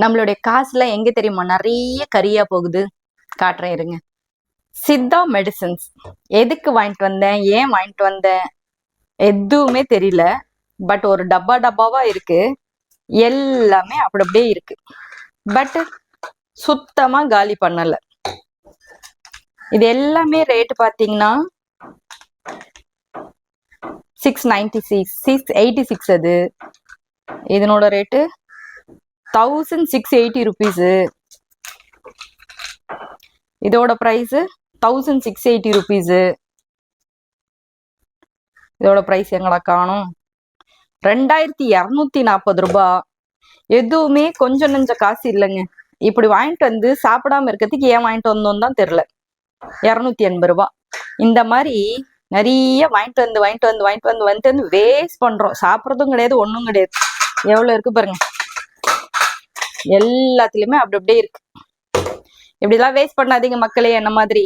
நம்மளுடைய காசுல எங்க தெரியுமா நிறைய கரியா போகுது. காட்டுறேன் இருங்க. சித்தா மெடிசன்ஸ் எதுக்கு வாங்கிட்டு வந்தேன், ஏன் வாங்கிட்டு வந்தேன் எதுவுமே தெரியல. பட் ஒரு டப்பா டப்பாவா இருக்கு, எல்லாமே அப்படி அப்படியே இருக்கு. பட் சுத்தமா காலி பண்ணல. இது எல்லாமே ரேட் பாத்தீங்கன்னா 696 அது. இதனோட ரேட்டு 1680 ருபீஸ். இதோட பிரைஸ் 1680 ருபீஸ். இதோட பிரைஸ் எங்கடா காணும், 2240 ரூபாய். எதுவுமே கொஞ்சம் நெஞ்ச காசு இல்லைங்க. இப்படி வாங்கிட்டு வந்து சாப்பிடாம இருக்கிறதுக்கு ஏன் வாங்கிட்டு வந்தோம் தான் தெரியல. 280 ரூபாய். இந்த மாதிரி நிறைய வாங்கிட்டு வந்து வேஸ்ட் பண்றோம். சாப்பிட்றதும் கிடையாது, ஒன்றும் கிடையாது. எவ்வளவு இருக்கு பாருங்க. எல்லாத்துலயுமே அப்படி அப்படியே இருக்கு. இப்படிலாம் வேஸ்ட் பண்ணாதீங்க மக்களே, என்ன மாதிரி.